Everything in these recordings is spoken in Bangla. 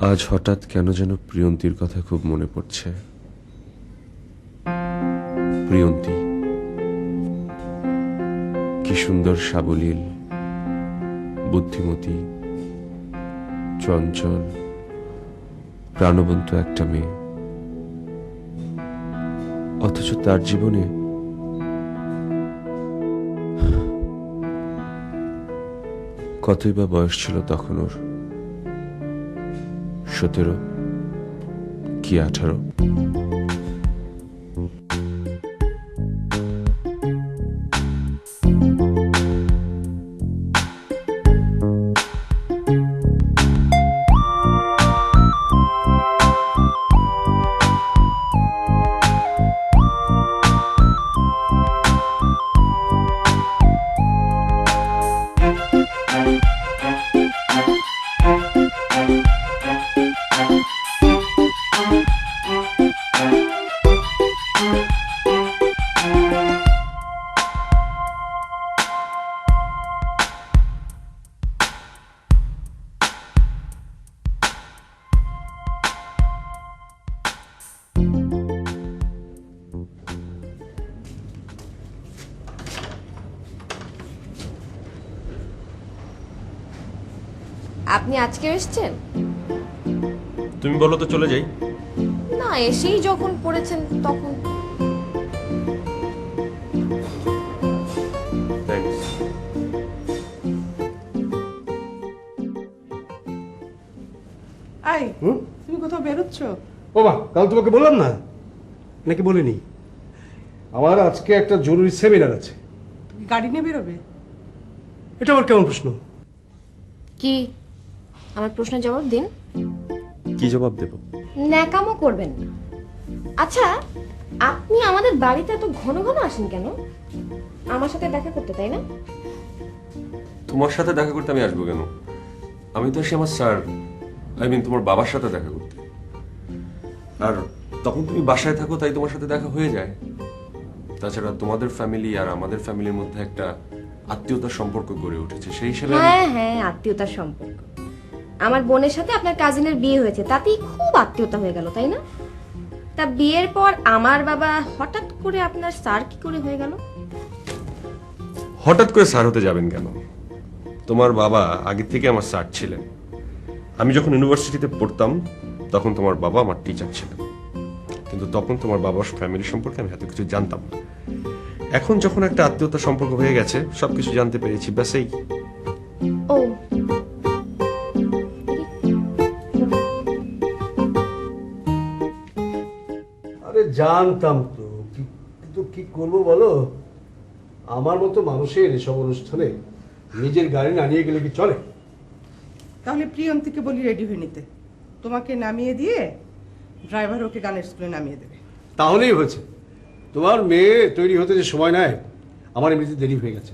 আজ হঠাৎ কেন যেন প্রিয়ন্তীর কথা খুব মনে পড়ছে। প্রিয়ন্তী কি সুন্দর, সাবলীল, বুদ্ধিমতী, চঞ্চল, প্রাণবন্ত একটা মেয়ে। অথচ তার জীবনে কতই বা বয়স ছিল তখন ওর, 17 কি 18। আপনি আজকে এসেছেন? তুমি বলো তো চলে যাই। না, এসেই যখন পড়েছেন তখন। থ্যাঙ্কস। আই তুমি কোথাও বেরোচ্ছ? ও মা, কাল তোমাকে বললাম না নাকি বলিনি? আমার আজকে একটা জরুরি সেমিনার আছে। তুমি গাড়ি নিয়ে বেরোবে? এটা আবার কেমন প্রশ্ন? কি আমার প্রশ্নের জবাব দিন। কি জবাব দেব? ন্যাকামো করবেন না। আচ্ছা, আপনি আমাদের বাড়িতে এত ঘন ঘন আসেন কেন? আমার সাথে দেখা করতে, তাই না? তোমার সাথে দেখা করতে আমি আসবো কেন? আমি তো আসি আমার স্যার, তোমার বাবার সাথে দেখা করতে। আর তখন তুমি বাসায় থাকো, তাই তোমার সাথে দেখা হয়ে যায়। তাছাড়া তোমাদের ফ্যামিলি আর আমাদের ফ্যামিলির মধ্যে একটা আত্মীয়তার সম্পর্ক গড়ে উঠেছে, সেই হিসেবে হ্যাঁ হ্যাঁ, আত্মীয়তার সম্পর্ক। আমার বোনের সাথে আপনার কাজিনের বিয়ে হয়েছে, তাতেই খুব আত্মীয়তা হয়ে গেল, তাই না? তা বিয়ের পর আমার বাবা হঠাৎ করে আপনার স্যার কি করে হয়ে গেল? হঠাৎ করে স্যার হতে যাবেন কেন? তোমার বাবা আগে থেকে আমার স্যার ছিলেন। আমি যখন ইউনিভার্সিটিতে পড়তাম তখন তোমার বাবা আমার টিচার ছিলেন, কিন্তু তখন তোমার বাবার ফ্যামিলি সম্পর্কে আমি এত কিছু জানতাম না। এখন যখন একটা আত্মীয়তা সম্পর্ক হয়ে গেছে, সবকিছু জানতে পেরেছি, ব্যাস এই। ও, আরে জানতাম তো, কিন্তু কি করবো বলো? আমার মতো মানুষের এসব অনুষ্ঠানে নিজের গাড়ি না নিয়ে গেলে কি চলে? তাহলে প্রিয়ন্তীকে বলি রেডি হয়ে নিতে, তোমাকে নামিয়ে দিয়ে ড্রাইভার ওকে গানের স্কুলে নামিয়ে দেবে। তাহলেই হয়েছে। তোমার মেয়ে তৈরি হতে যে সময় নেয়, আমার এমনিতে দেরি হয়ে গেছে।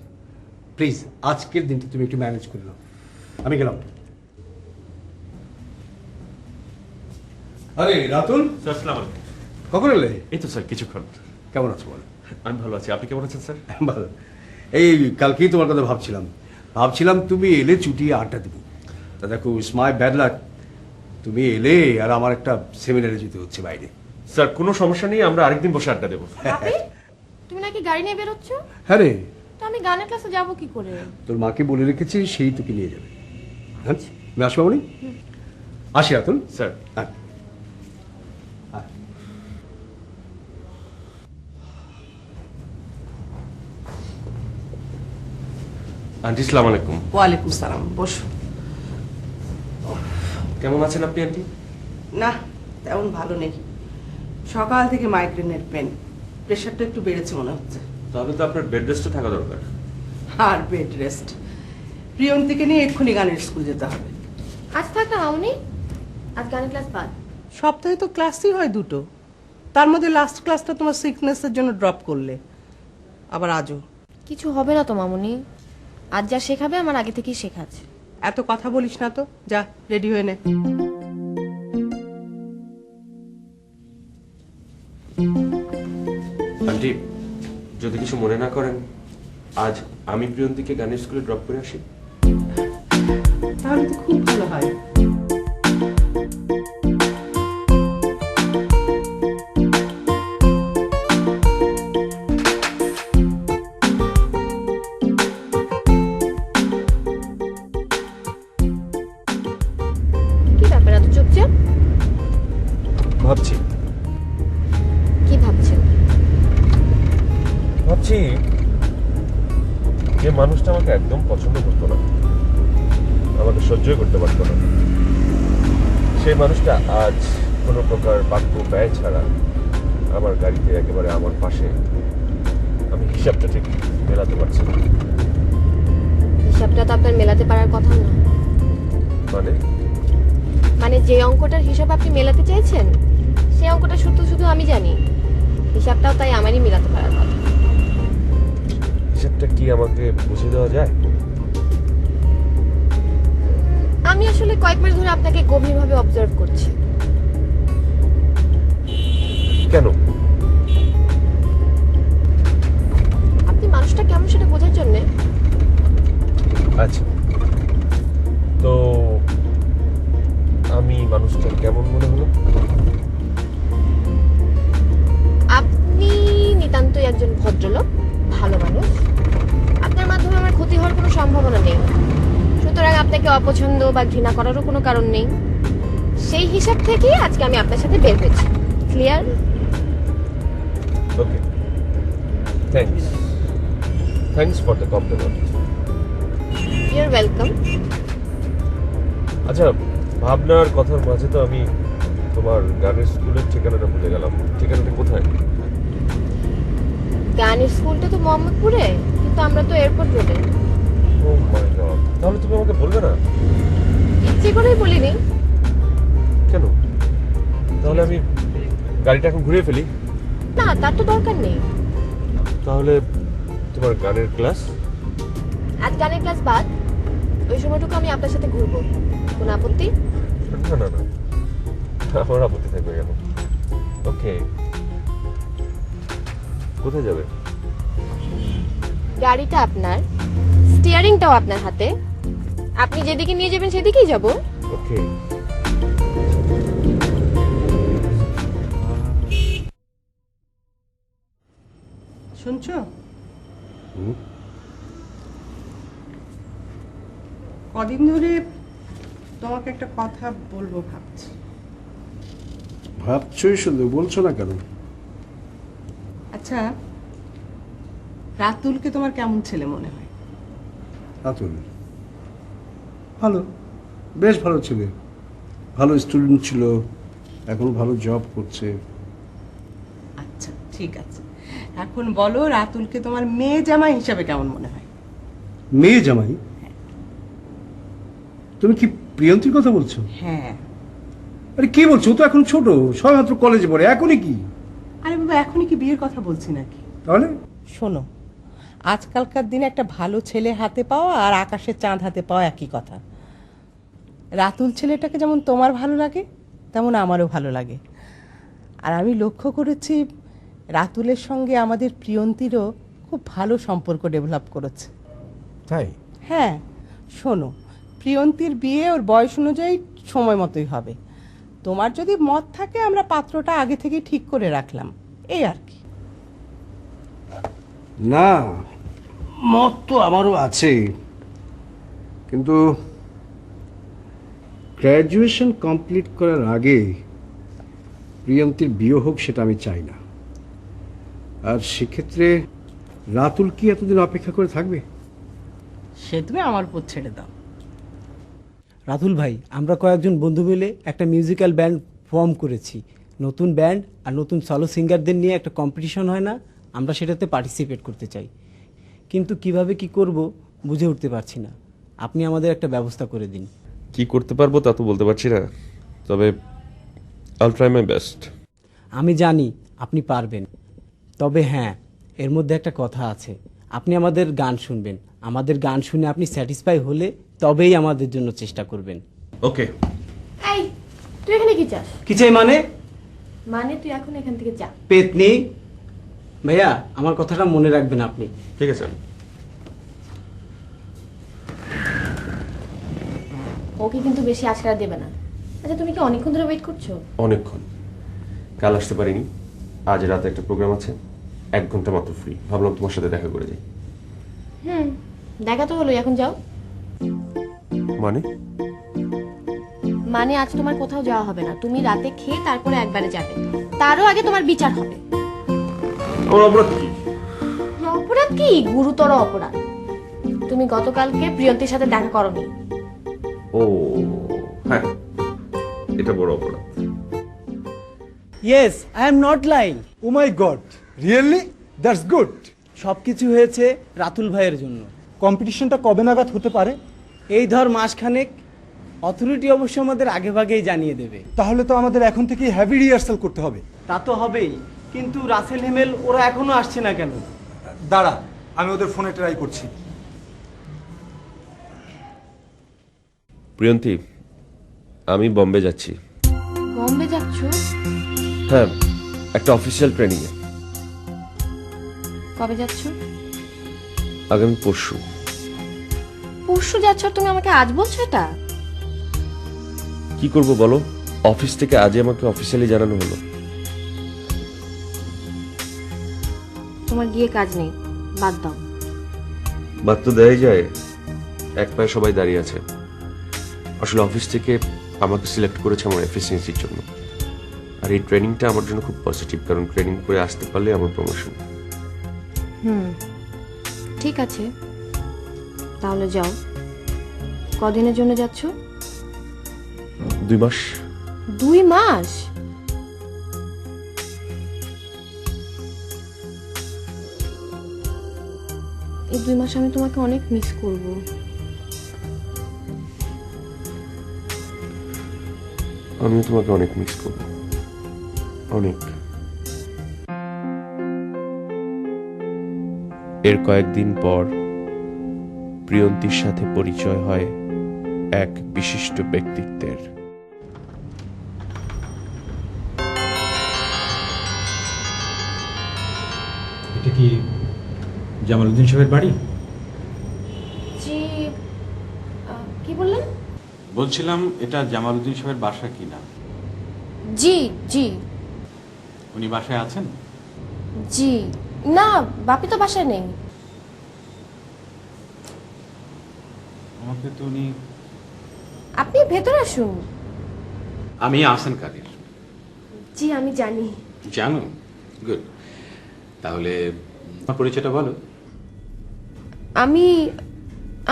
প্লিজ আজকের দিনটা তুমি একটু ম্যানেজ করে নাও, আমি গেলাম। আরে রাতুল, স্যার আসসালামু আলাইকুম। কখন এলে? এই তো স্যার কিছুক্ষণ। কেমন আছো বলো? আমি ভালো আছি, আপনি কেমন আছেন স্যার? ভালো। এই কালকেই তোমার কথা ভাবছিলাম তুমি এলে চুটিয়ে আড্ডা দেবো। তা দেখো, ইটস মাই ব্যাড লাক, তুমি এলে আর আমার একটা সেমিনারে যেতে হচ্ছে বাইরে। স্যার কোনো সমস্যা নেই, আমরা আরেকদিন বসে আড্ডা দেবো। আপনি তুমি নাকি গাড়ি নিয়ে বেরোচ্ছ? হ্যাঁ রে, তো আমি গানের ক্লাসে যাব কি করে? তোর মাকে বলে রেখেছি, সেই তোকে নিয়ে যাবে। হ্যাঁ, আমি আসবো মনি। আসি রাতুল। স্যার হ্যাঁ। হ্যাঁ। আন্টি আসসালামু আলাইকুম। ওয়ালাইকুম সালাম, বসো। কেমন আছেন আপনি আন্টি? না, তেমন ভালো নেই। সকাল থেকে মাইগ্রেনের পেন, প্রেশারটা একটু বেড়েছে মনে হচ্ছে। তাহলে তো আপনার বেড রেস্টে থাকা দরকার। আর বেড রেস্ট। প্রিয়ন্তীকে নিয়ে এক্ষুনি গানের স্কুল যেতে হবে। আজ থাক না মামনি, আজ গানের ক্লাস বাদ। সপ্তাহে তো ক্লাসই হয় দুটো, তার মধ্যে লাস্ট ক্লাসটা তোমার সিকনেসের জন্য ড্রপ করলে, আবার আজও। কিছু হবে না তো মামনি, আজ যা শেখাবে আমার আগে থেকেই শেখা আছে। এত কথা বলিস না তো, যা রেডি হয়ে নে। আন্টি যদি কিছু মনে না করেন, আজ আমি প্রিয়ন্তীকে গানের স্কুলে ড্রপ করে আসি। তাহলে তো খুব ভালো হয়। ভাবছি কি ভাবছেন? ভাবছি যে মানুষটা আমাকে একদম পছন্দ করতো না, আমাকে সহ্যই করতে পারতো না, সেই মানুষটা আজ কোনো প্রকার বাক্য ব্যয় ছাড়া আমার গাড়িতে একেবারে আমার পাশে। আমি হিসাবটা ঠিক মেলাতে পারছি না। হিসাবটা তো আপনার মেলাতে পারার কথা না। মানে মানে যে অঙ্কটার হিসাব আপনি মেলাতে চেয়েছেন সেই অঙ্কটা শুধু শুধু আমি জানি, হিসাবটাও তাই আমারই মেলাতে পারার কথা। হিসাবটা কি আমাকে বুঝে দেওয়া যায়? আমি আসলে কয়েক মাস ধরে আপনাকে গভীরভাবে অবজার্ভ করছি। কেন? আপনি মানুষটা কেমন সেটা বোঝার জন্য। আচ্ছা, তো আমি মানুষটা কেমন মনে হলো? আপনি নিতান্তই একজন ভদ্রলোক, ভালো মানুষ। আপনার মাধ্যমে আমার ক্ষতি হওয়ার কোনো সম্ভাবনা নেই, সুতরাং আপনাকে অপছন্দ বা ঘৃণা করারও কোনো কারণ নেই। সেই হিসাব থেকে আজকে আমি আপনার সাথে বের হয়েছি। Clear? Okay, thanks for the compliment. Your welcome. আচ্ছা, ভাবনার কথার মাঝে তো আমি তোমার গানের স্কুলের ঠিকানাটা ভুলে গেলাম। ঠিকানাটা কোথায়? গানের স্কুলটা তো মোহাম্মদপুরে, কিন্তু আমরা তো এয়ারপোর্ট রোডে। ও মাই গড, তাহলে তুমি আমাকে বলবে না? ইচ্ছে করেই বলিনি। কেন? তাহলে আমি গাড়িটা এখন ঘুরিয়ে ফেলি। না, তার তো দরকার নেই। তাহলে তোমার গানের ক্লাস? আজ গানের ক্লাস বাদ, ওই সময়টুকু আমি আপনার সাথে ঘুরবো। কোনো আপত্তি? না না না, আমার আপত্তি থাকবে কেন? ওকে, কোথায় যাবে? গাড়িটা আপনার, স্টিয়ারিংটাও আপনার হাতে। আপনি যেদিকে নিয়ে যাবেন সেদিকেই যাব। ওকে। শুনছো? কদিন ধরে তোমাকে একটা কথা বলবো ভাবছি। ভাবছই শুধু, বলছো না কেন? আচ্ছা, রাতুলকে তোমার কেমন ছেলে মনে হয়? রাতুল ভালো, বেশ ভালো ছেলে, ভালো স্টুডেন্ট ছিল, এখন ভালো জব করছে। আচ্ছা ঠিক আছে, এখন বলো রাতুলকে তোমার মেয়ে জামাই হিসাবে কেমন মনে হয়? মেয়ে জামাই? তুমি কি প্রিয়ন্তীর কথা বলছো? হ্যাঁ। আরে কি বলছো, ও তো এখন ছোট, সবেমাত্র কলেজে পড়ে, এখনই কি? আরে বাবা, এখনই কি বিয়ের কথা বলছি নাকি? তাহলে শোনো, আজকালকার দিনে একটা ভালো ছেলে হাতে পাওয়া আর আকাশের চাঁদ হাতে পাওয়া একই কথা। রাতুল ছেলেটাকে যেমন তোমার ভালো লাগে তেমন আমারও ভালো লাগে। আর আমি লক্ষ্য করেছি রাতুলের সঙ্গে আমাদের প্রিয়ন্তীরও খুব ভালো সম্পর্ক ডেভেলপ করেছে। তাই? হ্যাঁ, শোনো, প্রিয়ন্তীর বিয়ে ওর বয়স অনুযায়ী সময় মতোই হবে। তোমার যদি মত থাকে আমরা পাত্রটা আগে থেকেই ঠিক করে রাখলাম, এই আর কি। না, মত তো আমারও আছে, কিন্তু গ্র্যাজুয়েশন কমপ্লিট করার আগে প্রিয়ন্তীর বিয়ে হোক সেটা আমি চাই না। আর সেক্ষেত্রে রাতুল কি এতদিন অপেক্ষা করে থাকবে? সে তুমি আমার উপর ছেড়ে দাও। রাতুল ভাই, আমরা কয়েকজন বন্ধু মিলে একটা মিউজিক্যাল ব্যান্ড ফর্ম করেছি। নতুন ব্যান্ড আর নতুন সলো সিঙ্গারদের নিয়ে একটা কম্পিটিশন হয় না, আমরা সেটাতে পার্টিসিপেট করতে চাই, কিন্তু কিভাবে কি করব বুঝে উঠতে পারছি না। আপনি আমাদের একটা ব্যবস্থা করে দিন। কি করতে পারবো তা তো বলতে পারছি না, তবে I'll try my best. আমি জানি আপনি পারবেন, তবে হ্যাঁ, এর মধ্যে একটা কথা আছে। আপনি আমাদের গান শুনবেন, আমাদের গান শুনে আপনি স্যাটিসফাই হলে তবেই আমাদের জন্য চেষ্টা করবেন। ওকে। এই, তুই এখানে কি চাস? কি চাই মানে? মানে তুই এখন এখান থেকে যা। পেতনি ভাইয়া, আমার কথাটা মনে রাখবেন আপনি। ঠিক আছে। ওকে কিন্তু বেশি আজকাল দেবে না। আচ্ছা, তুমি কি অনেকক্ষণ ধরে ওয়েট করছো? অনেকক্ষণ। কাল আসতে পারিনি, আজ রাতে একটা প্রোগ্রাম আছে, 1 ঘন্টা মাত্র ফ্রি, ভাবলাম তোমার সাথে দেখা করে যাই। দেখা তো হলো, এখন যাও। মানে? মানে আজ তোমার কোথাও যাওয়া হবে না, তুমি রাতে খেয়ে তারপরে একবারে যাবে, তারও আগে তোমার বিচার হবে। আমার অপরাধ কি? অপরাধ কি? গুরুতর অপরাধ। তুমি গতকালকে প্রিয়ন্তীর সাথে দেখা করনি। ও হ্যাঁ, এটা বড় অপরাধ। Yes, I am not lying. Oh my God, really? That's good. সব কিছু হয়েছে রাতুল ভাইয়ের জন্য। কম্পিটিশনটা কবে নাগাদ হতে পারে? এই ধর মাসখানেক। অথরিটি অবশ্য আমাদের আগেভাগেই জানিয়ে দেবে। তাহলে তো আমাদের এখন থেকেই হেভি রিহার্সাল করতে হবে। তা তো হবেই, কিন্তু রাসেল হেমেল ওরা এখনো আসছে না কেন? দাঁড়া, আমি ওদের ফোনে ট্রাই করছি। প্রিয়ন্তী, আমি বম্বে যাচ্ছি। বম্বে যাচ্ছ? হ্যাঁ, একটা অফিসিয়াল ট্রেনিংয়ে। কবে যাচ্ছ? আগামী পরশু। পরশু যাচ্ছ? তুমি আমাকে আজ বলছো এটা? কি করব বলো, অফিস থেকে আজই আমাকে অফিসিয়ালি জানানো হলো। তোমার গিয়ে কাজ নেই, বাদ দাও। বাদ তো দেয়াই যায়, এক পায়ে সবাই দাঁড়িয়ে আছে। আসলে অফিস থেকে আমাকে সিলেক্ট করেছে আমার এফিসিয়েন্সির জন্য। আর এই ট্রেনিংটা আমার জন্য খুব পজিটিভ, কারণ ট্রেনিং করে আসতে পারলে আমার প্রমোশন। ঠিক আছে, তাহলে যাও। কদিনের জন্য যাচ্ছ? 2 মাস। 2 মাস? এই 2 মাস আমি তোমাকে অনেক মিস করব। আমিও তোমাকে অনেক মিস করব, অনেক। এর কয়েকদিন পর প্রিয়ন্তীর সাথে পরিচয় হয় এক বিশিষ্ট ব্যক্তিত্বের। এটা কি জামালউদ্দিন সাহেবের বাড়ি? জি, কি বললেন? বলছিলাম এটা জামালউদ্দিন সাহেবের বাসা কিনা। জি জি উনি বাসায় আছেন? জি না, বাপি তো বাসায় নেই। আমাকে তো উনি... আপনি ভেতরে আসুন। আমি আহসান কাদের। জি আমি জানি। জানো? গুড। তাহলে আমার পরিচয়টা বলো। আমি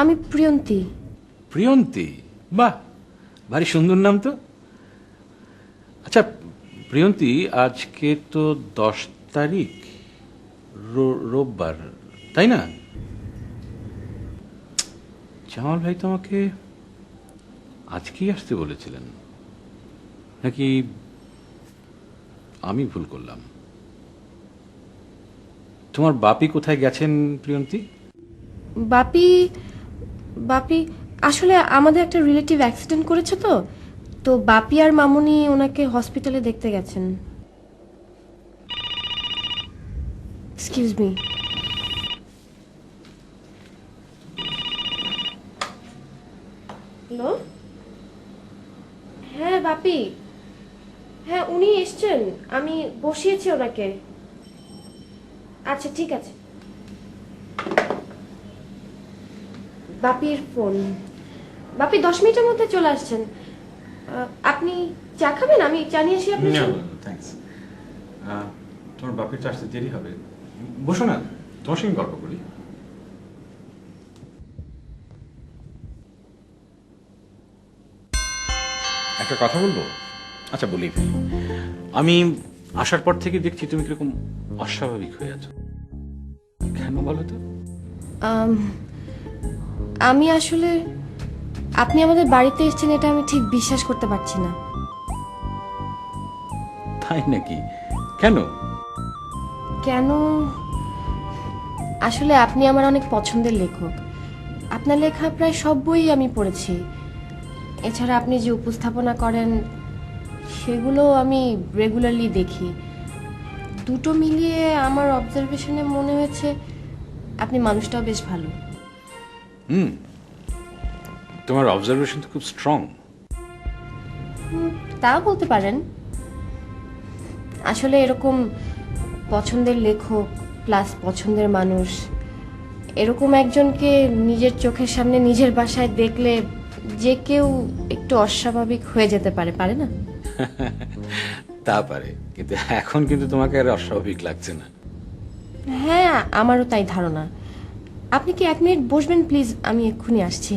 আমি প্রিয়ন্তী। প্রিয়ন্তী? বাহ, ভারী সুন্দর নাম তো। আচ্ছা প্রিয়ন্তী, আজকে তো 10 তারিখ, রোববার, তাই না? জামাল ভাই তো আমাকে আজকেই আসতে বলেছিলেন, নাকি আমি ভুল করলাম? তোমার বাপি কোথায় গেছেন প্রিয়ন্তী? বাপি বাপি আসলে আমাদের একটা রিলেটিভ অ্যাক্সিডেন্ট করেছে, তো বাপি আর মামুনি ওনাকে হসপিটালে দেখতে গেছেন। Excuse me. হ্যালো, হ্যাঁ বাপি, হ্যাঁ উনি এসছেন, আমি বসিয়েছি ওনাকে। আচ্ছা ঠিক আছে। বাপির ফোন। বাপি 10 মিনিটের মধ্যে চলে আসছেন। আপনি চা খাবেন? আমি চা নিয়ে আসি আপনার জন্য। থ্যাঙ্কস। তোমার বাপের তো আসতে দেরি হবে, বসো না, তোমার সঙ্গে গল্প করি। একটা কথা বলবো? আচ্ছা বলি। আমি আসার পর থেকে দেখছি তুমি কিরকম অস্বাভাবিক হয়ে আছো, কেন বলো তো? আমি আসলে আপনি আমাদের বাড়িতে এসেছেন এটা আমি ঠিক বিশ্বাস করতে পারছি না। তাই নাকি? কেন? কেন? আসলে আপনি আমার অনেক পছন্দের লেখক। আপনার লেখা প্রায় সব বই আমি পড়েছি। এছাড়া আপনি যে উপস্থাপনা করেন সেগুলো আমি রেগুলারলি দেখি। দুটো মিলিয়ে আমার অবজারভেশনে মনে হয়েছে আপনি মানুষটাও বেশ ভালো। তোমার অবজারভেশন তো খুব স্ট্রং। তাও বলতে পারেন। আসলে এরকম পছন্দের লেখক প্লাস পছন্দের মানুষ, এরকম একজনকে নিজের চোখের সামনে নিজের বাসায় দেখলে যে কেউ একটু অস্বাভাবিক হয়ে যেতে পারে, পারে না? তা পারে, কিন্তু এখন কিন্তু তোমাকে আর অস্বাভাবিক লাগছে না। হ্যাঁ, আমারও তাই ধারণা। আপনি কি 1 মিনিট বসবেন প্লিজ? আমি এক্ষুনি আসছি।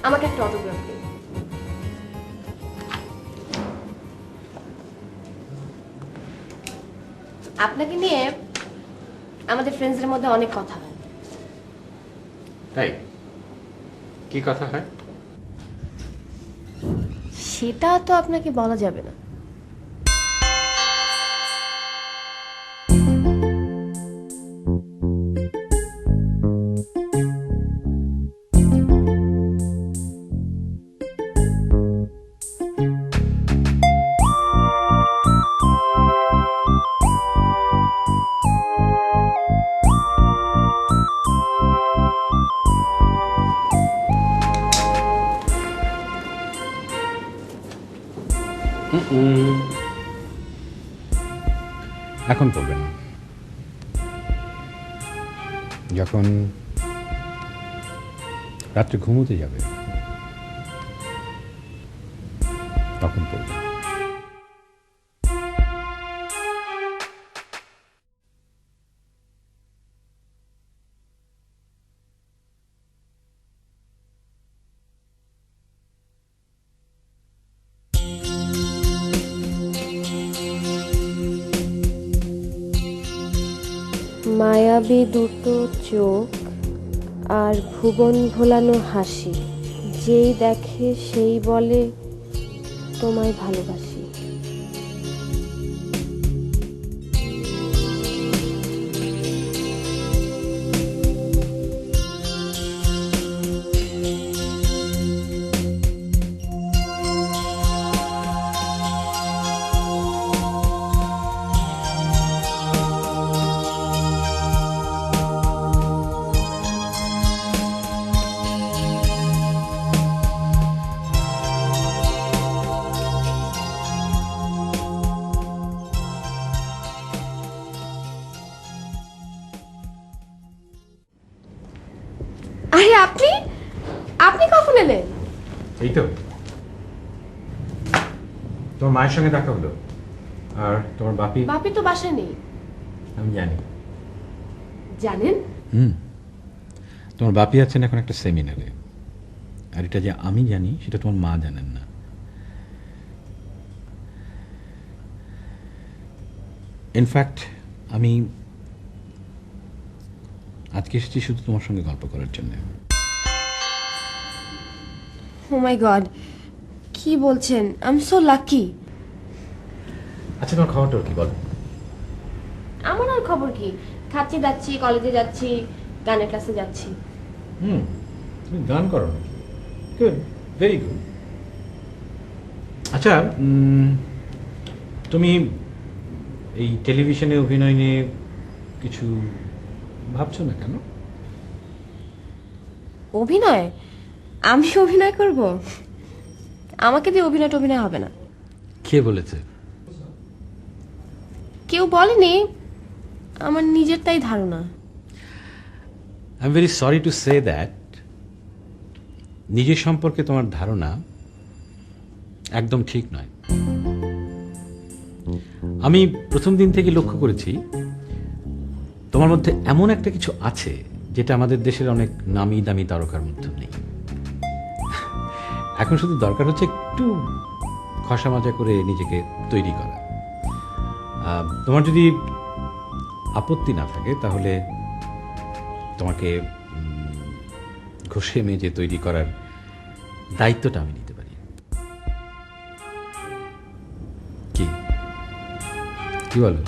আমাকে একটা অটোগ্রাফ দিন। আপনাকে নিয়ে আমাদের ফ্রেন্ডসদের মধ্যে অনেক কথা হয়। তাই কি কথা হয়? সেটা তো আপনাকে বলা যাবে না। এখন করবে না, যখন রাত্রে ঘুমোতে যাবে তখন করবে। মায়াবী দুটো চোখ আর ভুবন ভোলানো হাসি, যেই দেখে সেই বলে তোমায় ভালোবাসি। আরে আপনি আপনি কখন এলেন? এই তো তোমার মায়ের সঙ্গে দেখা হলো, আর তোমার বাপি তো বাসায় নেই। আমি জানি। জানেন? তোমার বাপি আছেন এখন একটা সেমিনারে, আর এটা যে আমি জানি সেটা তোমার মা জানেন না। ইনফ্যাক্ট আমি আজকে এসেছি শুধু তোমার সঙ্গে গল্প করার জন্য। ও মাই গড, কি বলছেন? I am so lucky. আচ্ছা, তোমার খবরটা কি বলো? আমার আর খবর কি, খাচ্ছি যাচ্ছি, কলেজে যাচ্ছি, গানের ক্লাসে যাচ্ছি। তুমি গান করো নাকি? Good, very good. আচ্ছা, তুমি এই টেলিভিশনে অভিনয় নিয়ে কিছু ভাবছো না কেন? অভিনয়? আমি অভিনয় করব? আমাকে দিয়ে অভিনয় হবে না। কে বলেছে? কেউ বলেনি, আমার নিজের তাই ধারণা। I am very sorry to say that নিজের সম্পর্কে তোমার ধারণা একদম ঠিক নয়। আমি প্রথম দিন থেকে লক্ষ্য করেছি তোমার মধ্যে এমন একটা কিছু আছে যেটা আমাদের দেশের অনেক নামি দামি তারকার মধ্যে নেই। এখন শুধু দরকার হচ্ছে একটু খসা মাজা করে নিজেকে তৈরি করা। তোমার যদি আপত্তি না থাকে তাহলে তোমাকে ঘষে মেজে তৈরি করার দায়িত্বটা আমি নিতে পারি। কি কি বলো?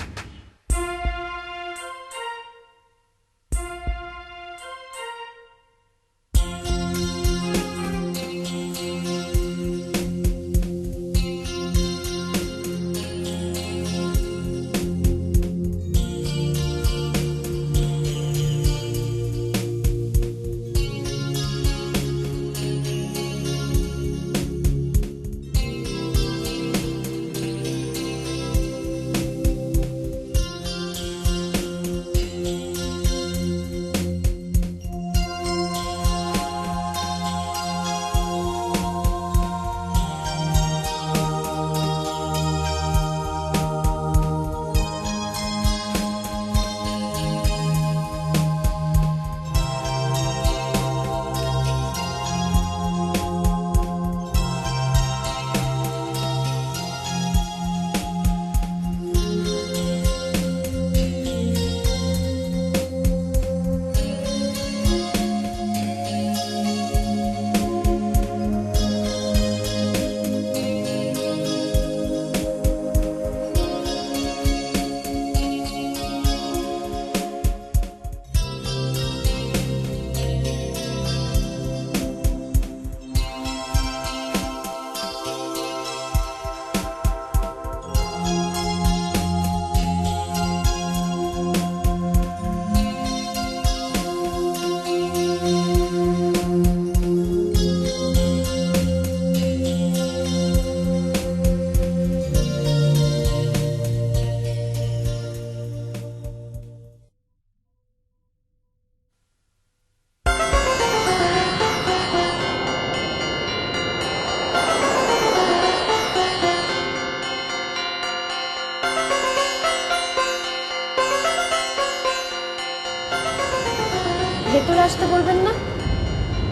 ভেতরে আসতে বলবেন না?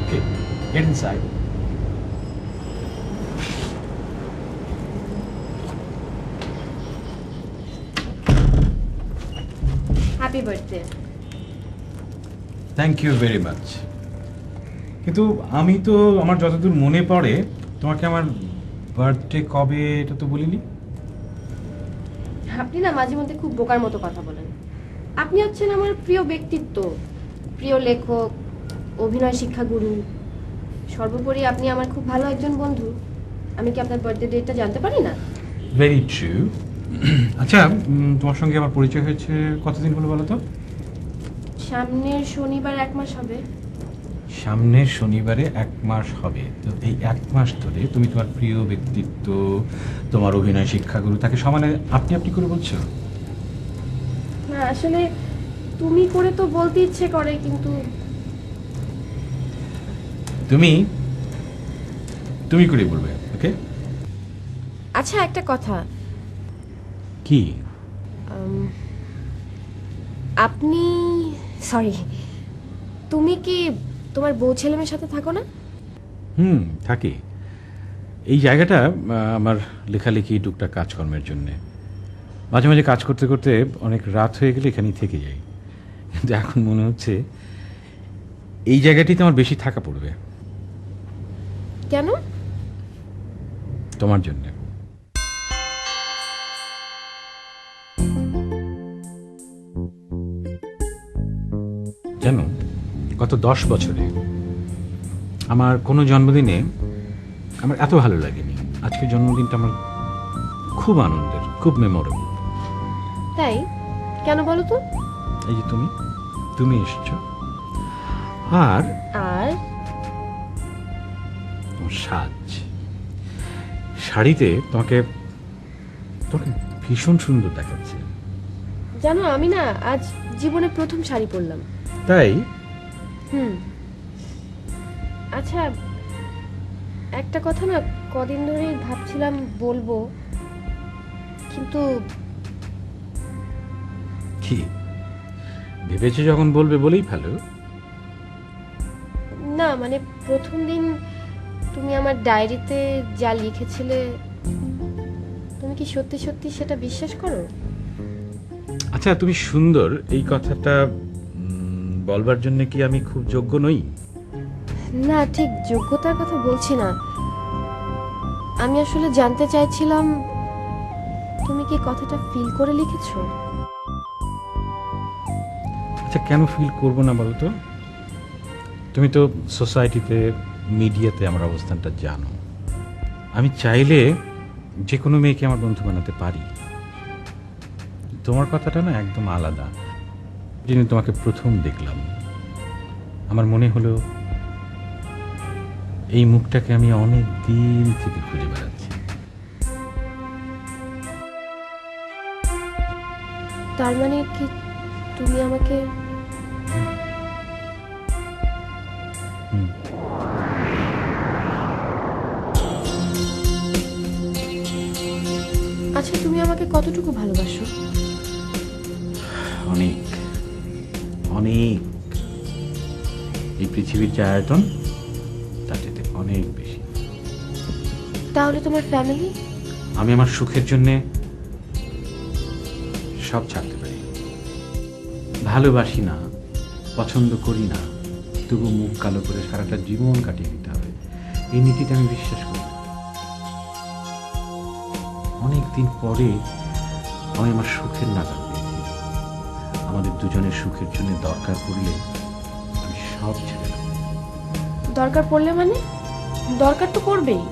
Okay, get inside. Happy birthday. Thank you very much. কিন্তু আমি তো, আমার যতদূর মনে পড়ে, তোমাকে আমার বার্থডে কবে এটা তো বলিনি। আপনি না মাঝে মধ্যে খুব বোকার মতো কথা বলেন। আপনি হচ্ছেন আমার প্রিয় ব্যক্তিত্ব, প্রিয় লেখক, অভিনয় শিক্ষাগুরু, সর্বোপরি আপনি আমার খুব ভালো একজন বন্ধু। আমি কি আপনার বার্থডে ডেটটা জানতে পারি না? Very true. আচ্ছা, তোমার সঙ্গে আমার পরিচয় হয়েছে কতদিন হলো বলো তো? সামনের শনিবার 1 মাস হবে। সামনের শনিবারে 1 মাস হবে। তো এই 1 মাস ধরে তুমি তোমার প্রিয় ব্যক্তিত্ব, তোমার অভিনয় শিক্ষাগুরু, তাকে সমানে আপনি আপনি করে বলছো? না আসলে তুমি করে তো বলতে ইচ্ছে করে, কিন্তু তুমি তুমি করে বলবে, ওকে? আচ্ছা একটা কথা, কি? আপনি, সরি, তুমি কি তোমার বউ ছেলেমেয়ের সাথে থাকো না? থাকি। এই জায়গাটা আমার লেখালেখি, টুকটাক কাজকর্মের জন্যে। মাঝে মাঝে কাজ করতে করতে অনেক রাত হয়ে গেলে এখানেই থেকে যাই। কিন্তু এখন মনে হচ্ছে এই জায়গাটিতে আমার বেশি থাকা পড়বে। কেন? তোমার জন্যে। জানো, গত 10 বছরে আমার কোনো জন্মদিনে আমার এত ভালো লাগেনি। আজকের জন্মদিনটা আমার খুব আনন্দের, খুব মেমোরেবল। তাই? কেন বলো তো? এই যে তুমি এসেছো, আর আর তোমার শাড়িতে তোমাকে ভীষণ সুন্দর দেখাচ্ছে। জানো, আমি না আজ জীবনে প্রথম শাড়ি পরলাম। তাই? আচ্ছা একটা কথা না, কদিন ধরেই ভাবছিলাম বলবো, কিন্তু কি ভেবেছো যখন বলবে বলেই ভালো। না মানে প্রথম দিন তুমি আমার ডায়েরিতে যা লিখেছিলে, তুমি কি সত্যি সত্যি সেটা বিশ্বাস করো? আচ্ছা, তুমি সুন্দর এই কথাটা বলবার জন্য কি আমি খুব যোগ্য নই? না, ঠিক যোগ্যতার কথা বলছি না। আমি আসলে জানতে চাইছিলাম তুমি কি কথাটা ফিল করে লিখেছো? আচ্ছা, কেন ফিল করবো না বলো তো? তুমি তো সোসাইটিতে, মিডিয়াতে আমার অবস্থানটা জানো। আমি চাইলে যে কোনো মেয়েকে আমার বন্ধু বানাতে পারি। তোমার কথাটা না একদম আলাদা। যেদিন তোমাকে প্রথম দেখলাম, আমার মনে হলো এই মুখটাকে আমি অনেক দিন থেকে খুঁজে বেড়াচ্ছি। তার মানে কি তুমি আমাকে আচ্ছা তুমি আমাকে কতটুকু ভালোবাসো? অনেক অনেক। এই পৃথিবীর যে আয়তন তার চেয়ে অনেক বেশি। তাহলে তোমার ফ্যামিলি? আমি আমার সুখের জন্যে সব ছাড়তে পারি। ভালোবাসি না, পছন্দ করি না, তবু মুখ কালো করে সারাটা জীবন কাটিয়ে দিতে হবে, এই নীতিটা আমি বিশ্বাস করি। অনেকদিন পরে আমি আমার সুখের নাগাল পেয়েছি। আমাদের দুজনের সুখের জন্য দরকার পড়লে আমি সব ছেড়ে দেব। দরকার পড়লে মানে? দরকার তো পড়বেই।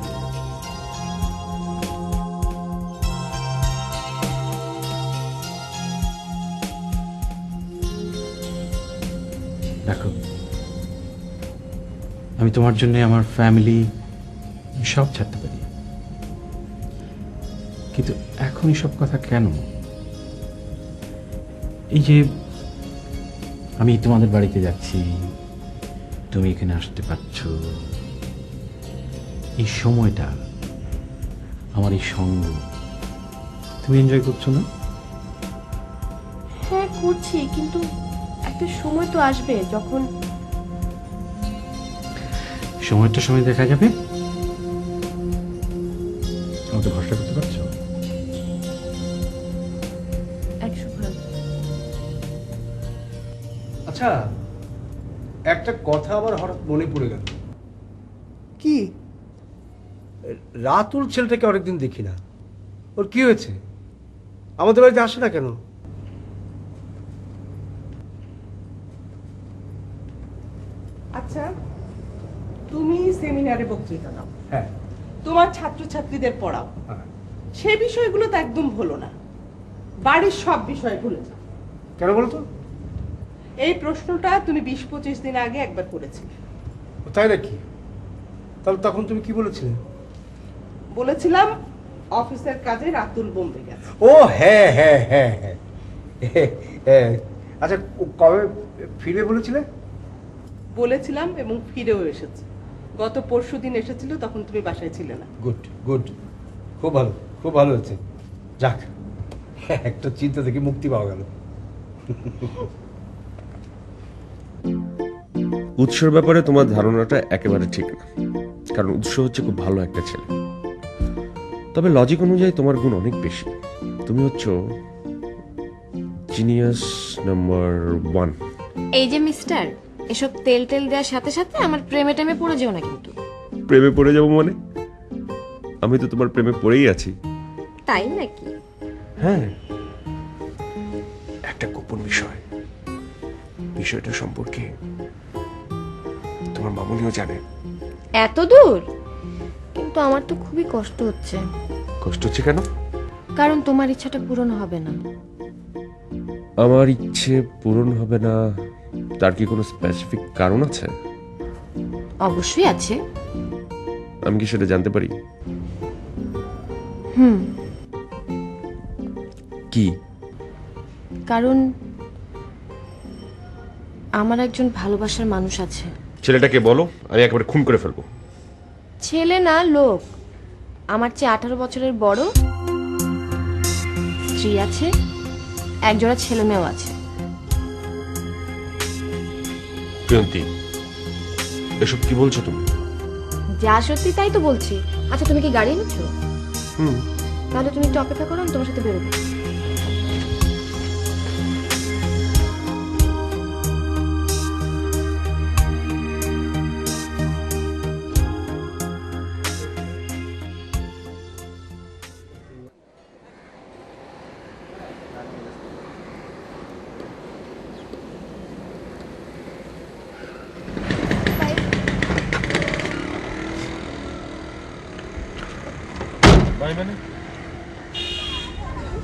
দেখো, আমি তোমার জন্য আমার ফ্যামিলি সব ছাড়তে পারি, কিন্তু এখন এসব কথা কেন? এই যে আমি তোমাদের বাড়িতে যাচ্ছি, তুমি এখানে আসতে পারছো, এই সময়টা, আমার এই সঙ্গ, তুমি এনজয় করছো না? হ্যাঁ করছি, কিন্তু একটা সময় তো আসবে যখন সময়টা সময় দেখা যাবে। আমাকে ভরসা করতে পারছো? আচ্ছা, একটা কথা আমার হঠাৎ মনে পড়ে গেল। কি? রাতুল ছেলেটাকে অনেকদিন দেখি না, ওর কি হয়েছে? আমাদের বাড়িতে আসে না কেন? আচ্ছা, তুমি সেমিনারে বক্তৃতা দাও, হ্যাঁ তোমার ছাত্রছাত্রীদের পড়াও, হ্যাঁ। সে বিষয়গুলো তো একদম ভুলো না, বাড়ির সব বিষয় ভুলে যাও। কেন বলো তো? এই প্রশ্নটা তুমি 20-25 দিন আগে একবার করেছিলে। তাই নাকি? তাহলে তখন তুমি কি বলেছিলে? বলেছিলাম অফিসের কাজে রাতুল বোম্বে গেছে। ও হ্যাঁ হ্যাঁ হ্যাঁ হ্যাঁ। আচ্ছা, ও কবে ফিরে বলেছিলে? বলেছিলাম এবং ফিরেও এসেছে। গত পরশুদিন এসেছিল, তখন তুমি বাসায় ছিলে না। গুড গুড, খুব ভালো, খুব ভালো হয়েছে। যাক, একটা চিন্তা থেকে মুক্তি পাওয়া গেল। উৎসর ব্যাপারে তোমার ধারণাটা একেবারে ঠিক না, কারণ উৎস হচ্ছে খুব ভালো একটা ছেলে। তবে লজিক অনুযায়ী তোমার গুণ অনেক বেশি। তুমি হচ্ছ জিনিয়াস নাম্বার 1। এই যে মিস্টার, এসব তেল তেল দেওয়ার সাথে সাথে আমার প্রেমে টেমে পড়ে যেও না কিন্তু। প্রেমে পড়ে যাবো মানে? আমি তো তোমার প্রেমে পড়েই আছি। তাই নাকি? হ্যাঁ, একটা গোপন বিষয়, বিষয়টা সম্পর্কে তোমার মামুনিও জানে। এত দূর? কিন্তু আমার তো খুবই কষ্ট হচ্ছে। কষ্ট হচ্ছে কেন? কারণ তোমার ইচ্ছাটা পূরণ হবে না। আমার ইচ্ছে পূরণ হবে না, তার কি কোনো স্পেসিফিক কারণ আছে? অবশ্যই আছে। আমি কি সেটা জানতে পারি? কি? কারণ আমার একজন ভালোবাসার মানুষ আছে। ছেলেটাকে বলো, আমি একেবারে খুন করে ফেলবো। ছেলে না, লোক। আমার চেয়ে 18 বছরের বড়, স্ত্রী আছে, একজোড়া ছেলে মেয়েও আছে। প্রিয়ন্তী, এসব কি বলছো তুমি? যা সত্যি তাই তো বলছি। আচ্ছা, তুমি কি গাড়ি এনেছো? হুম। তাহলে তুমি একটু অপেক্ষা করো, আমি তোমার সাথে বেরোবো।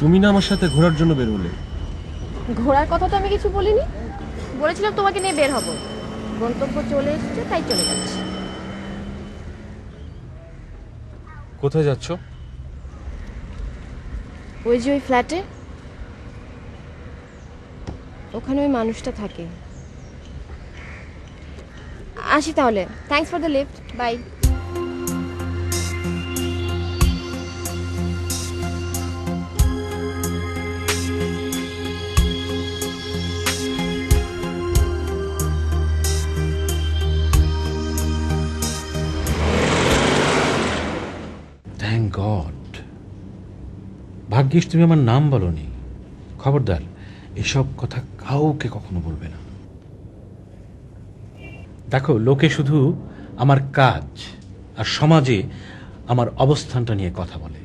তুমি না আমার সাথে ঘোরার জন্য বের হলে? ঘোরার কথা তো আমি কিছু বলিনি। বলেছিলাম তোমাকে নিয়ে বের হব। গন্তব্য চলে এসেছে, তাই চলে যাচ্ছি। কোথায় যাচ্ছ? ওই যে ওই ফ্ল্যাটে, ওখানে ওই মানুষটা থাকে। আসি তাহলে। Thanks for the lift. Bye. Thank God. ভাগ্যিস তুমি আমার নাম বলনি। খবরদার এসব কথা কাউকে কখনো বলবে না। দেখো, লোকে শুধু আমার কাজ আর সমাজে আমার অবস্থানটা নিয়ে কথা বলে,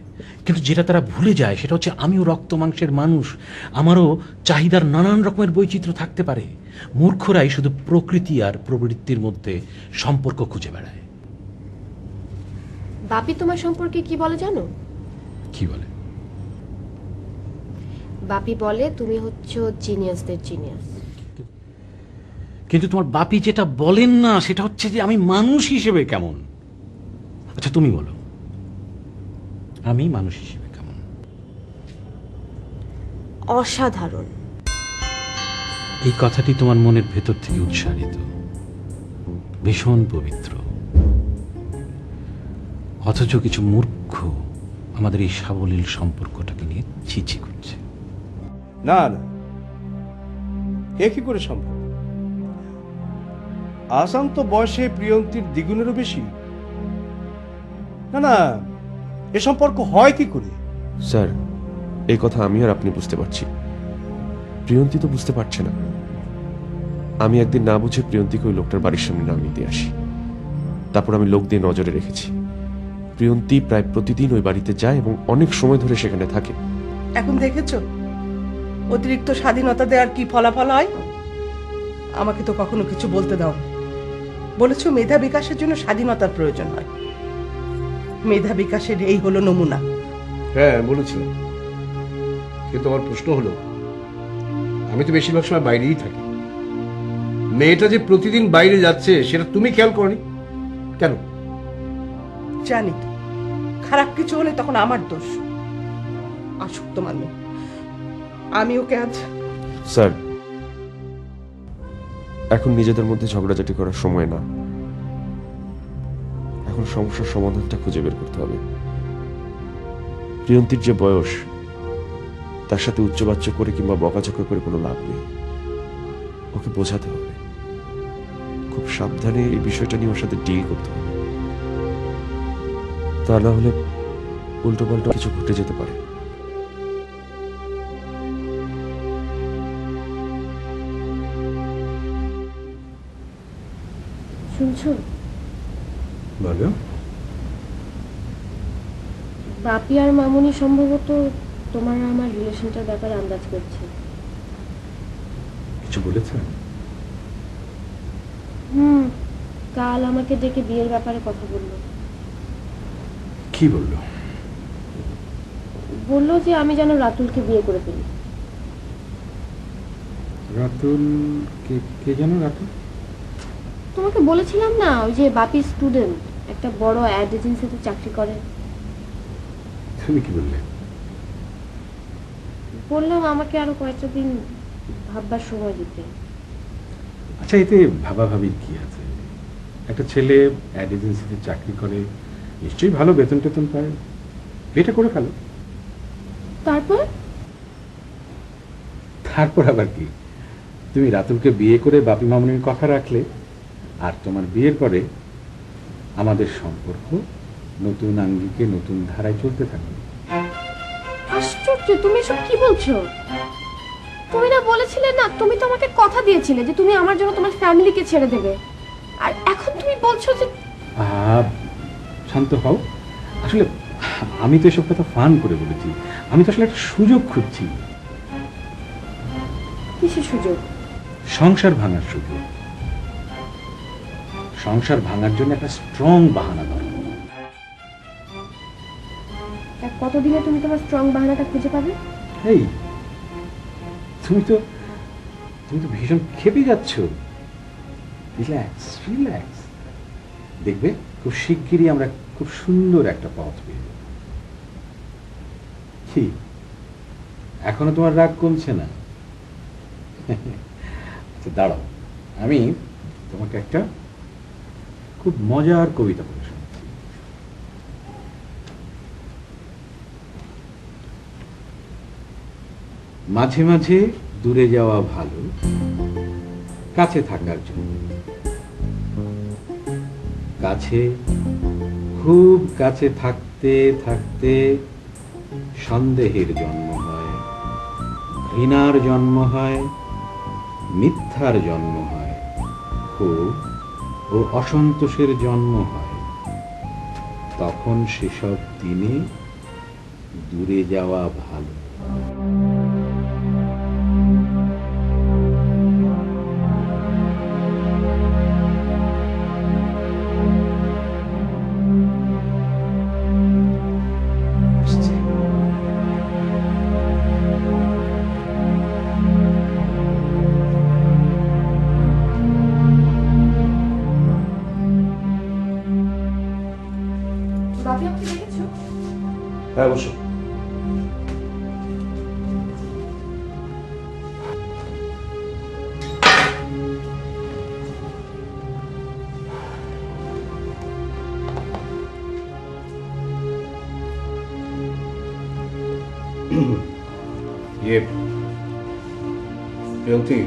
কিন্তু যেটা তারা ভুলে যায় সেটা হচ্ছে আমিও রক্ত মাংসের মানুষ। আমারও চাহিদার নানান রকমের বৈচিত্র্য থাকতে পারে। মূর্খরাই শুধু প্রকৃতি আর প্রবৃত্তির মধ্যে সম্পর্ক খুঁজে বেড়ায়। বাপি তোমার সম্পর্কে কি বলে জানো? কি বলে? বাপি বলে তুমি হচ্ছে জিনিয়াসদের জিনিয়াস। কিন্তু তোমার বাপি যেটা বলেন না সেটা হচ্ছে যে আমি মানুষ হিসেবে কেমন। আচ্ছা তুমি বলো, আমি মানুষ হিসেবে কেমন? অসাধারণ। এই কথাটি তোমার মনের ভেতর থেকে উচ্চারিত, ভীষণ পবিত্র। অথচ কিছু মূর্খ আমাদের এই সাবলীল সম্পর্কটাকে নিয়ে ছিছি করছে। না না, এ কি করে সম্ভব? আসাম তো বয়সে প্রিয়ন্তীর দ্বিগুণেরও বেশি। না না, এ সম্পর্ক হয় কি করে? স্যার, এই কথা আমি আর আপনি বুঝতে পারছি, প্রিয়ন্তী তো বুঝতে পারছে না। আমি একদিন না বুঝে প্রিয়ন্তীকে ওই লোকটার বাড়ির সামনে নামিয়ে দিয়ে আসি। তারপর আমি লোক দিয়ে নজরে রেখেছি। প্রিয়ন্তী প্রায় প্রতিদিন ওই বাড়িতে যায় এবং অনেক সময় ধরে সেখানে থাকে। এখন দেখেছো অতিরিক্ত স্বাধীনতা দেওয়ার কি ফলাফল হয়? আমাকে তো কখনো কিছু বলতে দাও। বলেছো মেধা বিকাশের জন্য স্বাধীনতার প্রয়োজন হয়। মেধা বিকাশের এই হলো নমুনা। হ্যাঁ বলেছিলাম, কিন্তু আমার প্রশ্ন হলো, আমি তো বেশিরভাগ সময় বাইরেই থাকি। মেয়েটা যে প্রতিদিন বাইরে যাচ্ছে সেটা তুমি খেয়াল করনি কেন? জানি খারাপ কিছু হলে তখন আমার দোষ। আসুক তোমার মেয়ে, আমি ওকে আজ। স্যার, এখন নিজেদের মধ্যে ঝগড়াঝাটি করার সময় না। এখন সমস্যার সমাধানটা খুঁজে বের করতে হবে। প্রিয়ন্তীর যে বয়স, তার সাথে উচ্চবাচ্য করে কিংবা বকাঝকা করে কোনো লাভ নেই। ওকে বোঝাতে হবে, খুব সাবধানে এই বিষয়টা নিয়ে ওর সাথে ডিল করতে হবে। তা না হলে উল্টো পাল্টা কিছু ঘটে যেতে পারে। শুনছো? বলো। বাপি আর মামুনি সম্ভবত তোমার আর আমার রিলেশনটার ব্যাপারে আন্দাজ করছে। কিছু বলেছে? কাল আমাকে ডেকে বিয়ের ব্যাপারে কথা বললো। কি বললো? বললো যে আমি যেন রাতুলকে বিয়ে করে ফেলি। রাতুল কে জানো? রাতুল তোমাকে বলেছিলাম না, ওই যে বাপির স্টুডেন্ট, একটা বড় অ্যাড এজেন্সিতে চাকরি করে। তুমি কি বললে? বললাম আমাকে আরো কয়েকটা দিন ভাববার সময় দিতে। আচ্ছা, এতে ভাবাভাবির কি আছে? একটা ছেলে অ্যাড এজেন্সিতে চাকরি করে, নিশ্চয়ই ভালো বেতন টেতন পায়, বিয়েটা করে ফেলো। তারপর আবার কি? তুমি রাতুলকে বিয়ে করে বাপি মামুনির কথা রাখলে, আর তোমার বিয়ের পরে আমাদের সম্পর্ক নতুন আঙ্গিকে নতুন ধারায় চলতে থাকবে। আশ্চর্য, তুমি এসব কি বলছো? তুমি না বলেছিলে না, তুমি তো আমাকে কথা দিয়েছিলে যে তুমি আমার জন্য তোমার ফ্যামিলিকে ছেড়ে দেবে, আর এখন তুমি বলছো যে। শান্ত হও। আসলে আমি তো এসব কথা ফান করে বলেছি। আমি তো আসলে একটা সুযোগ খুঁজছি। কিসের সুযোগ? সংসার ভাঙার সুযোগ। সংসার ভাঙার জন্য একটা স্ট্রং বাহানা দরকার। কতদিনে তুমি তোমার স্ট্রং বাহানাটা খুঁজে পাবে? এই তুমি তো ভীষণ খেপে যাচ্ছ। রিল্যাক্স রিল্যাক্স, দেখবে খুব শিগগিরই আমরা খুব সুন্দর একটা পথ পেয়ে যাব। কি এখনো তোমার রাগ কমছে না? দাঁড়াও, আমি তোমাকে একটা খুব মজার কবিতা পড়ে শোনাচ্ছি। মাঝে মাঝে দূরে যাওয়া ভালো, কাছে থাকার জন্য। কাছে, খুব কাছে থাকতে থাকতে সন্দেহের জন্ম হয়, ঘৃণার জন্ম হয়, মিথ্যার জন্ম হয়, ক্ষোভ ও অসন্তোষের জন্ম হয়। তখন সেসব দিনে দূরে যাওয়া ভালো। বাপি আমাকে দেখেছো? হ্যাঁ অবশ্য। প্রিয়ন্তী,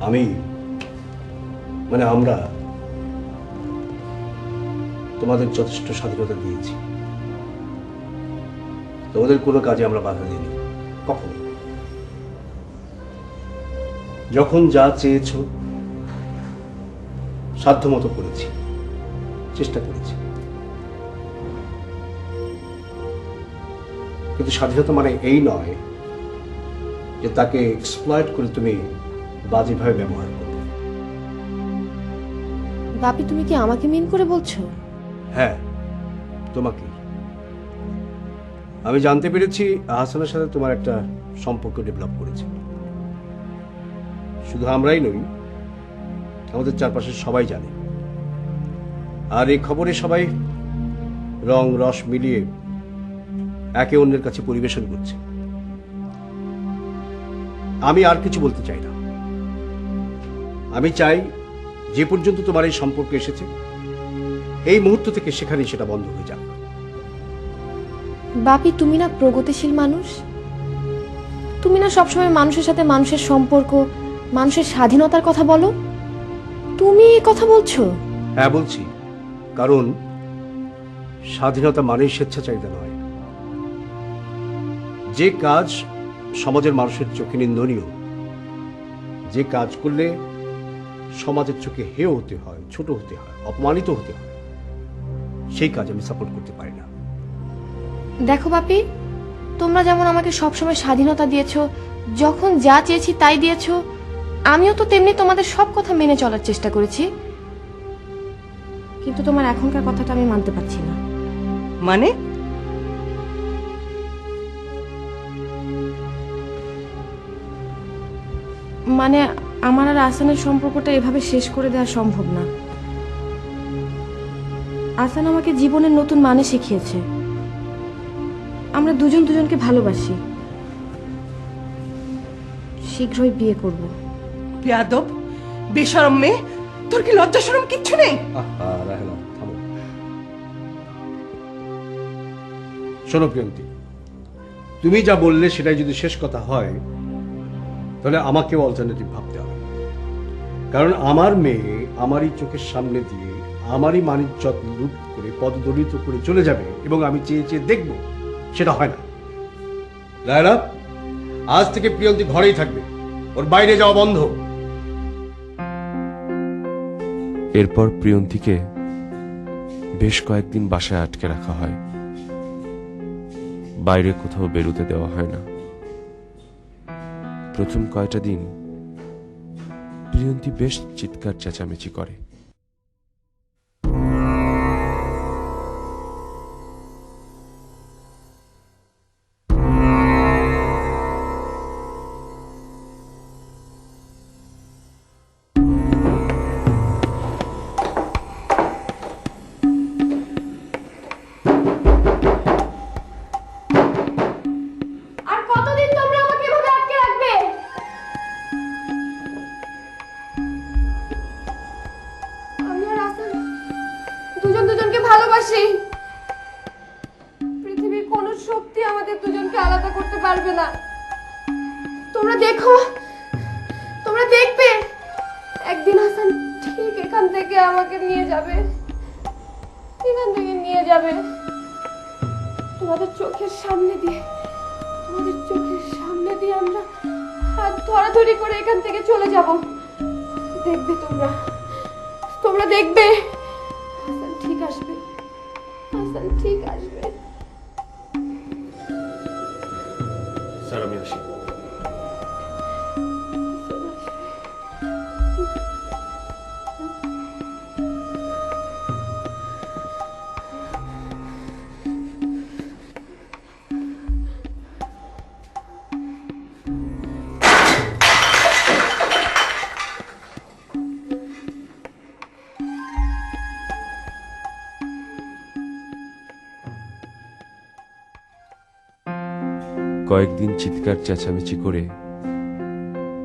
আমি মানে আমরা তোমাদের যথেষ্ট স্বাধীনতা দিয়েছি, তোমাদের কোনো কাজে আমরা বাধা দিইনি কখনো। যখন যা চেয়েছো সাধ্যমতো করেছি, চেষ্টা করেছি। কিন্তু স্বাধীনতা মানে এই নয় যে তাকে এক্সপ্লয়েট করে তুমি বাজেভাবে ব্যবহার করবে। বাপি, তুমি কি আমাকে মিন করে বলছো? হ্যাঁ, তোমাকে। আমি জানতে পেরেছি আহসানের সাথে তোমার একটা সম্পর্ক ডেভেলপ করেছে। শুধু আমরাই নই, আমাদের চারপাশের সবাই জানে। আর এই খবরে সবাই রং রস মিলিয়ে একে অন্যের কাছে পরিবেশন করছে। আমি আর কিছু বলতে চাই না। আমি চাই যে পর্যন্ত তোমার এই সম্পর্ক এসেছে, এই মুহূর্ত থেকে সেখানেই সেটা বন্ধ হয়ে যাক। বাপি, তুমি না প্রগতিশীল মানুষ, তুমি না সবসময় মানুষের সাথে মানুষের সম্পর্ক, মানুষের স্বাধীনতার কথা বলো। তুমি এই কথা বলছো? হ্যাঁ বলছি, কারণ স্বাধীনতা মানেই স্বেচ্ছাচারিতা নয়। যে কাজ সমাজের মানুষের চোখে নিন্দনীয়, যে কাজ করলে সমাজের চোখে হেয় হতে হয়, ছোট হতে হয়, অপমানিত হতে হয়, সেই কাজ আমি সাপোর্ট করতে পারি না। দেখো বাপি, তোমরা যেমন আমাকে সবসময় স্বাধীনতা দিয়েছো, যখন যা চেয়েছি তাই দিয়েছো, আমিও তো তেমনি তোমাদের সব কথা মেনে চলার চেষ্টা করেছি। কিন্তু তোমার এখনকার কথাটা আমি মানতে পারছি না। মানে? মানে আমার আর আসানের সম্পর্কটা এভাবে শেষ করে দেওয়া সম্ভব না। আসান আমাকে জীবনের নতুন মানে শিখিয়েছে। আমরা দুজন দুজনকে ভালোবাসি, শীঘ্রই বিয়ে করব। বেয়াদব, বেশরম মেয়ে, তোর কি লজ্জা শরম কিচ্ছু নেই? রাহেলা, থামো। শোনো প্রিয়ন্তী, তুমি যা বললে সেটাই যদি শেষ কথা হয়, তাহলে আমাকেও অল্টারনেটিভ ভাবতে হবে। কারণ আমার মেয়ে আমারই চোখের সামনে দিয়ে আমারই মানিজ্যত লুট করে পদদলিত করে চলে যাবে এবং আমি চেয়ে চেয়ে দেখব, সেটা হয় না। রায়লা, আজ থেকে প্রিয়ন্তী ঘরেই থাকবে, ওর বাইরে যাওয়া বন্ধ। এরপর প্রিয়ন্তীকে বেশ কয়েকদিন বাসায় আটকে রাখা হয়, বাইরে কোথাও বেরোতে দেওয়া হয় না। প্রথম কয়টা দিন প্রিয়ন্তী বেশ চিৎকার চেঁচামেচি করে। আর কতদিন তোমরা আমাকে এভাবে আটকে রাখবে? আমি আর আসান দুজন দুজনকে ভালোবাসি। পৃথিবীর কোনো শক্তি আমাদের দুজনকে আলাদা করতে পারবে না। তোমরা দেখো, তোমরা দেখবে, একদিন হাসান ঠিক এখান থেকে আমাকে নিয়ে যাবে, এখান থেকে নিয়ে যাবে। তোমাদের চোখের সামনে দিয়ে, তোমাদের চোখের সামনে দিয়ে আমরা হাত ধরাধরি করে এখান থেকে চলে যাব। দেখবে তোমরা, তোমরা দেখবে হাসান ঠিক আসবে, হাসান ঠিক আসবে। স্যার, আমি আসি। কয়েকদিন চিৎকার চেঁচামেচি করে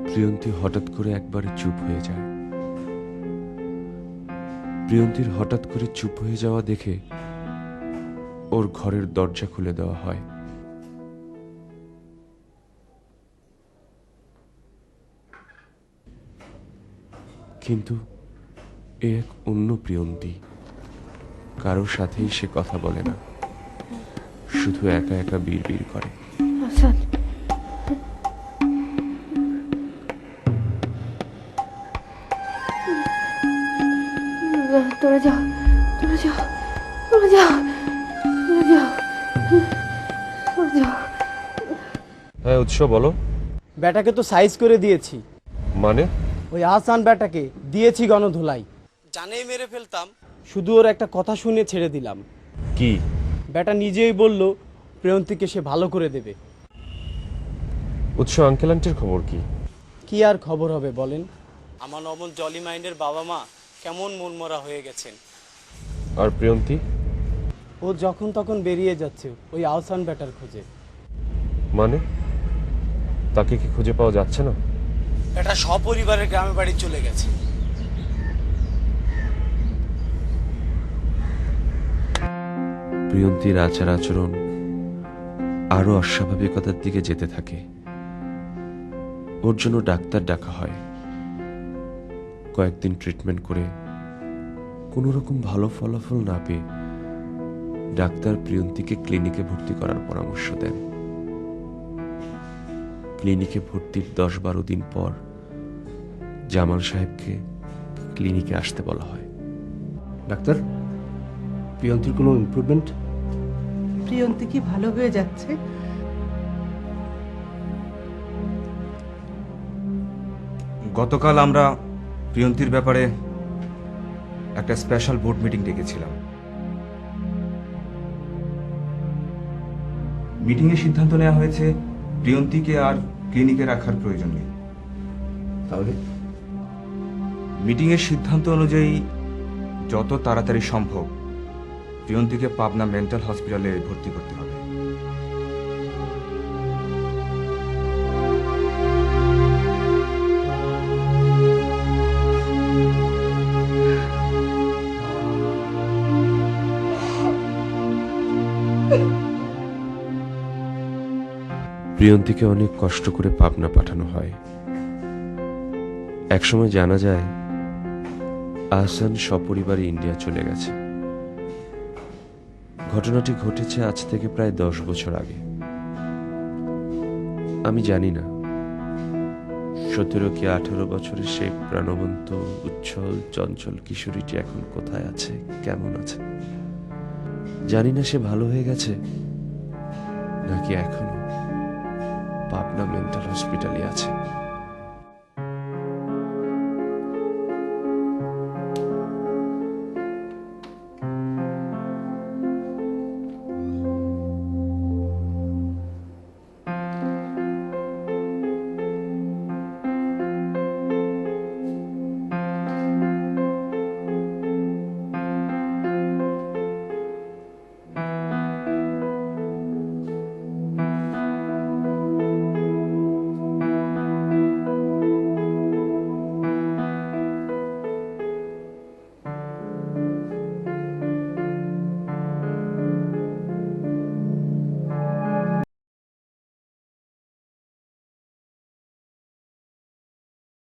প্রিয়ন্তী হঠাৎ করে একবারে চুপ হয়ে যায়। প্রিয়ন্তীর হঠাৎ করে চুপ হয়ে যাওয়া দেখে ওর ঘরের দরজা খুলে দেওয়া হয়। কিন্তু এ এক অন্য প্রিয়ন্তী। কারোর সাথেই সে কথা বলে না, শুধু একা একা বিড়বিড় করে। আসাদ, তোরা যাও, তোরা যাও, তোরা যাও, তোরা যাও, তোরা যাও। হ্যাঁ উৎস, বলো। ব্যাটাকে তো সাইজ করে দিয়েছি, মানে? ওই আহসান ব্যাটাকে দিয়েছি গণধোলাই। জানেই মেরে ফেলতাম, শুধু ওর একটা কথা শুনে ছেড়ে দিলাম। কি? ব্যাটা নিজেই বলল প্রিয়ন্তীকে সে ভালো করে দেবে। উৎস, আঙ্কেল আন্টির খবর কি? কি আর খবর হবে বলেন? আমার অমন জলি মাইন্ডের বাবা মা কেমন মনমরা হয়ে গেছেন। আর প্রিয়ন্তী? ও যখন তখন বেরিয়ে যাচ্ছে ওই আহসান ব্যাটার খোঁজে। মানে তাকে কি খুঁজে পাওয়া যাচ্ছে না? এটা সপরিবারের গ্রামে বাড়ি চলে গেছে। প্রিয়ন্তীর আচার আচরণ আরো অস্বাভাবিকতার দিকে যেতে থাকে। ওর জন্য ডাক্তার ডাকা হয়। কয়েকদিন ট্রিটমেন্ট করে কোনো রকম ভালো ফলাফল না পেয়ে ডাক্তার প্রিয়ন্তীকে ক্লিনিকে ভর্তি করার পরামর্শ দেন। ক্লিনিকে ভর্তির 10-12 দিন পর জামাল সাহেবকে ক্লিনিকে আসতে বলা হয়। ডাক্তার, প্রিয়ন্তীর কোনো ইমপ্রুভমেন্ট? প্রিয়ন্তী কি ভালো হয়ে যাচ্ছে? গতকাল আমরা প্রিয়ন্তীর ব্যাপারে একটা স্পেশাল বোর্ড মিটিং ডেকেছিলাম। মিটিংয়ে সিদ্ধান্ত নেওয়া হয়েছে প্রিয়ন্তীকে আর ক্লিনিকে রাখার প্রয়োজন নেই। তাহলে মিটিংয়ের সিদ্ধান্ত অনুযায়ী যত তাড়াতাড়ি সম্ভব প্রিয়ন্তীকে পাবনা মেন্টাল হসপিটালে ভর্তি করতে হবে। প্রিয়ন্তীকে অনেক কষ্ট করে পাবনা পাঠানো হয়। একসময় জানা যায় আহসান সপরিবারে ইন্ডিয়া চলে গেছে। ঘটনাটি ঘটেছে আজ থেকে প্রায় 10 বছর আগে। আমি জানি না 17 কি 18 বছরের সেই প্রাণবন্ত উচ্ছল চঞ্চল কিশোরীটি এখন কোথায় আছে, কেমন আছে। জানি না সে ভালো হয়ে গেছে নাকি এখনো পাবনা মেন্টাল হসপিটালে আছে।